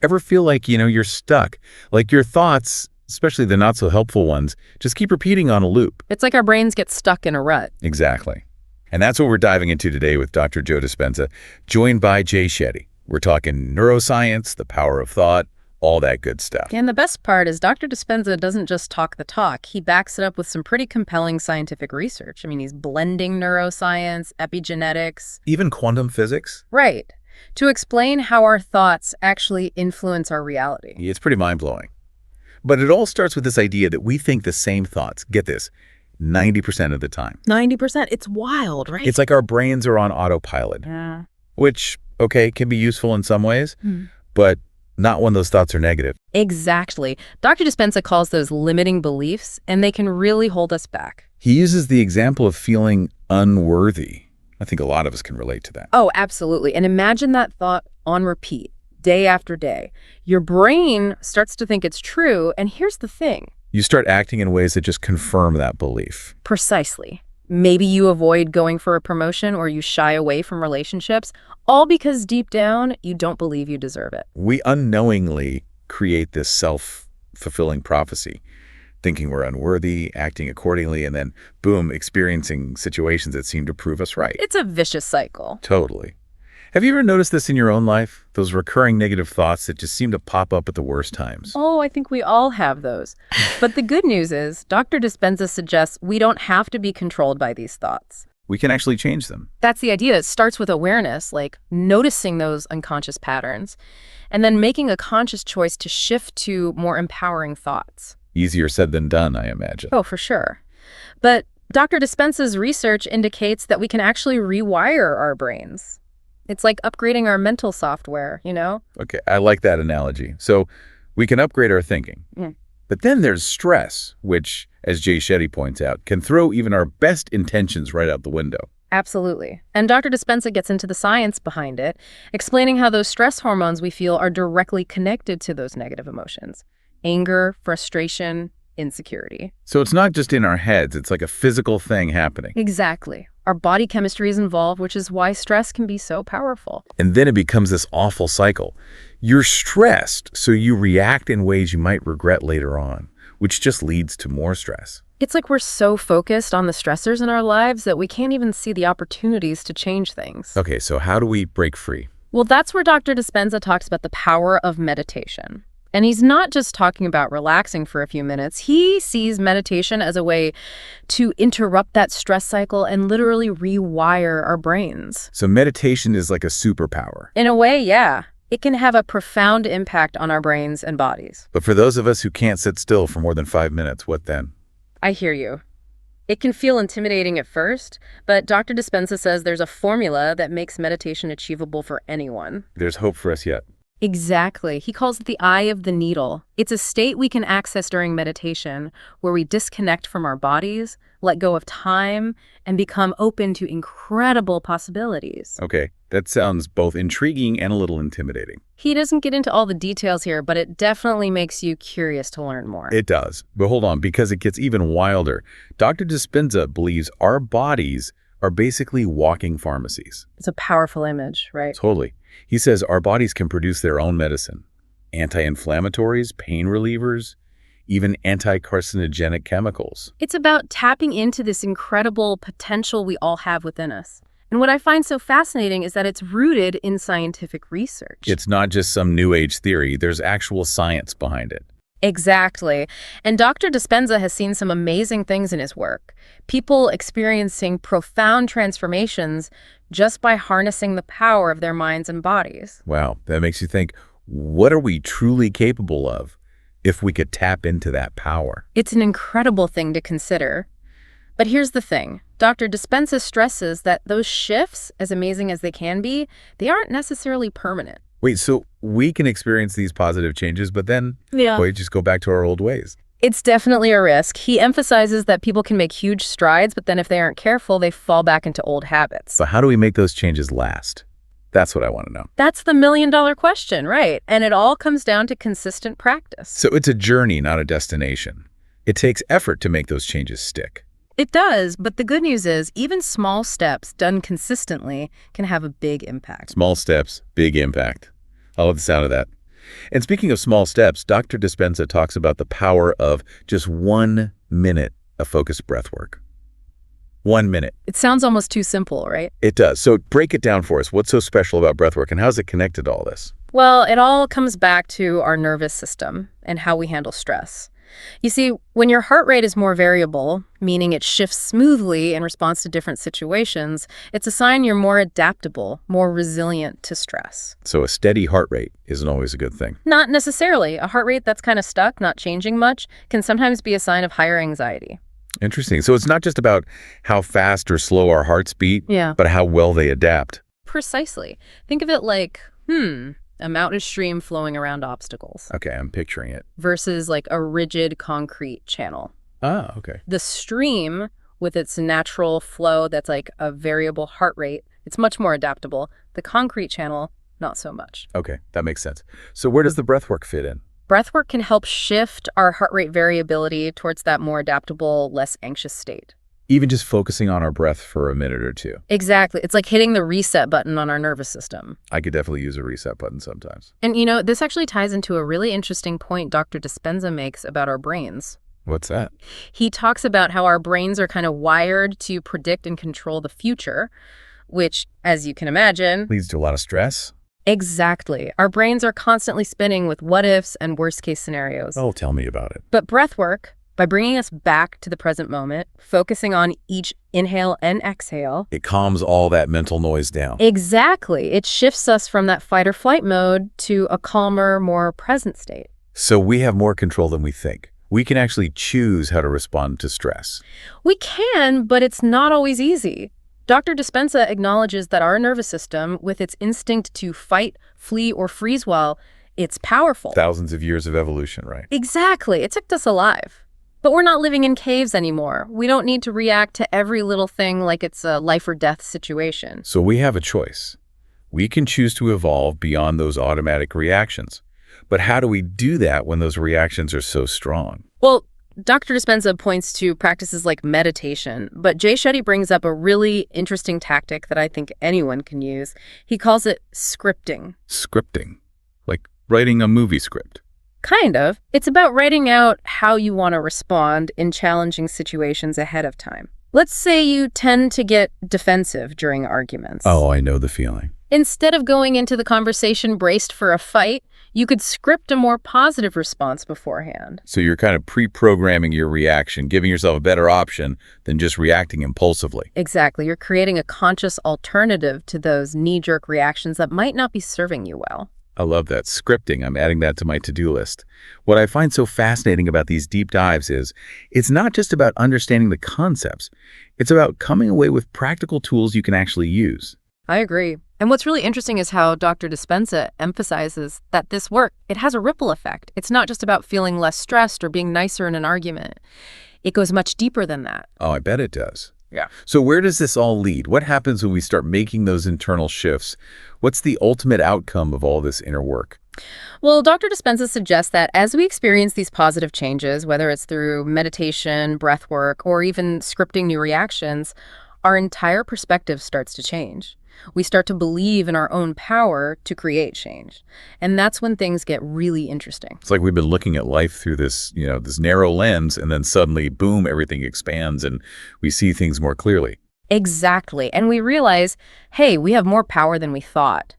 Ever feel like, you're stuck? Like your thoughts, especially the not so helpful ones, just keep repeating on a loop. It's like our brains get stuck in a rut. Exactly. And that's what we're diving into today with Dr. Joe Dispenza, joined by Jay Shetty. We're talking neuroscience, the power of thought, all that good stuff. And the best part is Dr. Dispenza doesn't just talk the talk. He backs it up with some pretty compelling scientific research. I mean, he's blending neuroscience, epigenetics. Even quantum physics? Right. To explain how our thoughts actually influence our reality. It's pretty mind-blowing. But it all starts with this idea that we think the same thoughts, get this, 90% of the time. 90%? It's wild, right? It's like our brains are on autopilot. Yeah. Which, okay, can be useful in some ways, but not when those thoughts are negative. Exactly. Dr. Dispenza calls those limiting beliefs, and they can really hold us back. He uses the example of feeling unworthy. I think a lot of us can relate to that. Oh, absolutely. And imagine that thought on repeat, day after day. Your brain starts to think it's true, and here's the thing. You start acting in ways that just confirm that belief. Precisely. Maybe you avoid going for a promotion or you shy away from relationships, all because deep down, you don't believe you deserve it. We unknowingly create this self-fulfilling prophecy, thinking we're unworthy, acting accordingly, and then, boom, experiencing situations that seem to prove us right. It's a vicious cycle. Totally. Have you ever noticed this in your own life? Those recurring negative thoughts that just seem to pop up at the worst times? Oh, I think we all have those. But the good news is, Dr. Dispenza suggests we don't have to be controlled by these thoughts. We can actually change them. That's the idea. It starts with awareness, like noticing those unconscious patterns, and then making a conscious choice to shift to more empowering thoughts. Easier said than done, I imagine. Oh, for sure. But Dr. Dispenza's research indicates that we can actually rewire our brains. It's like upgrading our mental software, Okay, I like that analogy. So we can upgrade our thinking. But then there's stress, which, as Jay Shetty points out, can throw even our best intentions right out the window. Absolutely. And Dr. Dispenza gets into the science behind it, explaining how those stress hormones we feel are directly connected to those negative emotions. Anger, frustration, insecurity. So it's not just in our heads, it's like a physical thing happening. Exactly. Our body chemistry is involved, which is why stress can be so powerful. And then it becomes this awful cycle. You're stressed, so you react in ways you might regret later on, which just leads to more stress. It's like we're so focused on the stressors in our lives that we can't even see the opportunities to change things. Okay, so how do we break free? Well, that's where Dr. Dispenza talks about the power of meditation. And he's not just talking about relaxing for a few minutes. He sees meditation as a way to interrupt that stress cycle and literally rewire our brains. So meditation is like a superpower. In a way, yeah. It can have a profound impact on our brains and bodies. But for those of us who can't sit still for more than 5 minutes, what then? I hear you. It can feel intimidating at first, but Dr. Dispenza says there's a formula that makes meditation achievable for anyone. There's hope for us yet. Exactly. He calls it the eye of the needle. It's a state we can access during meditation where we disconnect from our bodies, let go of time, and become open to incredible possibilities. Okay, that sounds both intriguing and a little intimidating. He doesn't get into all the details here, but it definitely makes you curious to learn more. It does. But hold on, because it gets even wilder. Dr. Dispenza believes our bodies are basically walking pharmacies. It's a powerful image, right? Totally. He says our bodies can produce their own medicine. Anti-inflammatories, pain relievers, even anti-carcinogenic chemicals. It's about tapping into this incredible potential we all have within us. And what I find so fascinating is that it's rooted in scientific research. It's not just some new age theory. There's actual science behind it. Exactly. And Dr. Dispenza has seen some amazing things in his work. People experiencing profound transformations just by harnessing the power of their minds and bodies. Wow, that makes you think, what are we truly capable of if we could tap into that power? It's an incredible thing to consider. But here's the thing. Dr. Dispenza stresses that those shifts, as amazing as they can be, they aren't necessarily permanent. Wait, so we can experience these positive changes, but then we just go back to our old ways? It's definitely a risk. He emphasizes that people can make huge strides, but then if they aren't careful, they fall back into old habits. So how do we make those changes last? That's what I want to know. That's the million-dollar question, right? And it all comes down to consistent practice. So it's a journey, not a destination. It takes effort to make those changes stick. It does, but the good news is even small steps done consistently can have a big impact. Small steps, big impact. I love the sound of that. And speaking of small steps, Dr. Dispenza talks about the power of just 1 minute of focused breath work. 1 minute. It sounds almost too simple, right? It does. So break it down for us. What's so special about breath work and how's it connected to all this? Well, it all comes back to our nervous system and how we handle stress. You see, when your heart rate is more variable, meaning it shifts smoothly in response to different situations, it's a sign you're more adaptable, more resilient to stress. So a steady heart rate isn't always a good thing. Not necessarily. A heart rate that's kind of stuck, not changing much, can sometimes be a sign of higher anxiety. Interesting. So it's not just about how fast or slow our hearts beat, but how well they adapt. Precisely. Think of it like, a mountain stream flowing around obstacles. Okay, I'm picturing it. Versus like a rigid concrete channel. Ah, okay. The stream, with its natural flow that's like a variable heart rate, it's much more adaptable. The concrete channel, not so much. Okay, that makes sense. So where does the breath work fit in? Breathwork can help shift our heart rate variability towards that more adaptable, less anxious state. Even just focusing on our breath for a minute or two. Exactly. It's like hitting the reset button on our nervous system. I could definitely use a reset button sometimes. And this actually ties into a really interesting point Dr. Dispenza makes about our brains. What's that? He talks about how our brains are kind of wired to predict and control the future, which, as you can imagine, leads to a lot of stress. Exactly. Our brains are constantly spinning with what-ifs and worst-case scenarios. Oh, tell me about it. But breathwork, by bringing us back to the present moment, focusing on each inhale and exhale, it calms all that mental noise down. Exactly. It shifts us from that fight or flight mode to a calmer, more present state. So we have more control than we think. We can actually choose how to respond to stress. We can, but it's not always easy. Dr. Dispenza acknowledges that our nervous system, with its instinct to fight, flee, or freeze well, it's powerful. Thousands of years of evolution, right? Exactly. It kept us alive. But we're not living in caves anymore. We don't need to react to every little thing like it's a life or death situation. So we have a choice. We can choose to evolve beyond those automatic reactions. But how do we do that when those reactions are so strong? Well, Dr. Dispenza points to practices like meditation, but Jay Shetty brings up a really interesting tactic that I think anyone can use. He calls it scripting. Scripting? Like writing a movie script? Kind of. It's about writing out how you want to respond in challenging situations ahead of time. Let's say you tend to get defensive during arguments. Oh, I know the feeling. Instead of going into the conversation braced for a fight, you could script a more positive response beforehand. So you're kind of pre-programming your reaction, giving yourself a better option than just reacting impulsively. Exactly. You're creating a conscious alternative to those knee-jerk reactions that might not be serving you well. I love that. Scripting. I'm adding that to my to-do list. What I find so fascinating about these deep dives is it's not just about understanding the concepts. It's about coming away with practical tools you can actually use. I agree. And what's really interesting is how Dr. Dispenza emphasizes that this work, it has a ripple effect. It's not just about feeling less stressed or being nicer in an argument. It goes much deeper than that. Oh, I bet it does. Yeah. So where does this all lead? What happens when we start making those internal shifts? What's the ultimate outcome of all this inner work? Well, Dr. Dispenza suggests that as we experience these positive changes, whether it's through meditation, breath work, or even scripting new reactions, our entire perspective starts to change. We start to believe in our own power to create change. And that's when things get really interesting. It's like we've been looking at life through this, this narrow lens, and then suddenly, boom, everything expands and we see things more clearly. Exactly. And we realize, hey, we have more power than we thought.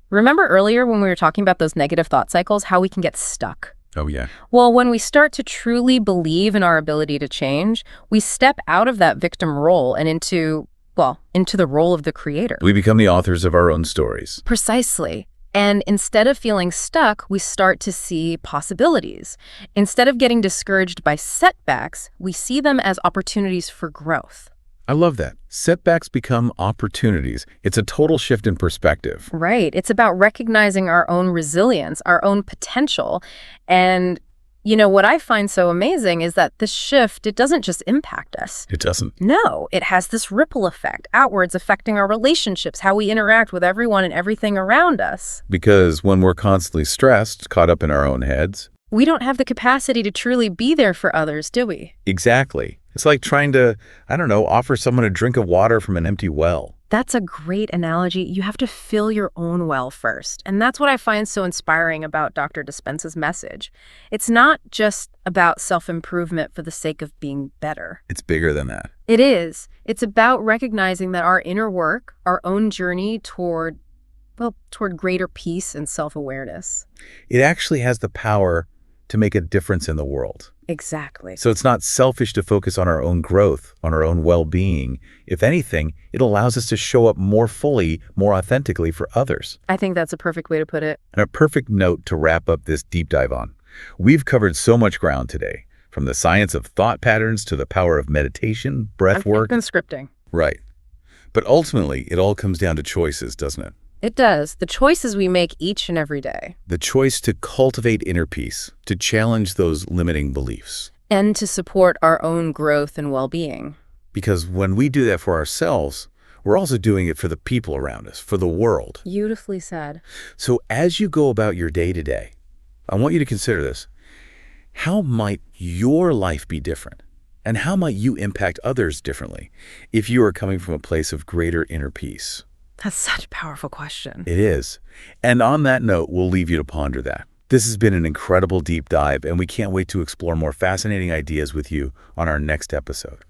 Remember earlier when we were talking about those negative thought cycles, how we can get stuck? Oh, yeah. Well, when we start to truly believe in our ability to change, we step out of that victim role and into the role of the creator. We become the authors of our own stories. Precisely. And instead of feeling stuck, we start to see possibilities. Instead of getting discouraged by setbacks, we see them as opportunities for growth. I love that. Setbacks become opportunities. It's a total shift in perspective. Right. It's about recognizing our own resilience, our own potential. And what I find so amazing is that this shift, it doesn't just impact us. It doesn't. No, it has this ripple effect outwards, affecting our relationships, how we interact with everyone and everything around us. Because when we're constantly stressed, caught up in our own heads, we don't have the capacity to truly be there for others, do we? Exactly. It's like trying to, offer someone a drink of water from an empty well. That's a great analogy. You have to fill your own well first. And that's what I find so inspiring about Dr. Dispenza's message. It's not just about self-improvement for the sake of being better. It's bigger than that. It is. It's about recognizing that our inner work, our own journey toward greater peace and self-awareness. It actually has the power to make a difference in the world. Exactly. So it's not selfish to focus on our own growth, on our own well-being. If anything, it allows us to show up more fully, more authentically for others. I think that's a perfect way to put it. And a perfect note to wrap up this deep dive on. We've covered so much ground today, from the science of thought patterns to the power of meditation, breath work. I've been scripting. Right. But ultimately, it all comes down to choices, doesn't it? It does. The choices we make each and every day. The choice to cultivate inner peace, to challenge those limiting beliefs. And to support our own growth and well-being. Because when we do that for ourselves, we're also doing it for the people around us, for the world. Beautifully said. So as you go about your day-to-day, I want you to consider this. How might your life be different? And how might you impact others differently if you are coming from a place of greater inner peace? That's such a powerful question. It is. And on that note, we'll leave you to ponder that. This has been an incredible deep dive, and we can't wait to explore more fascinating ideas with you on our next episode.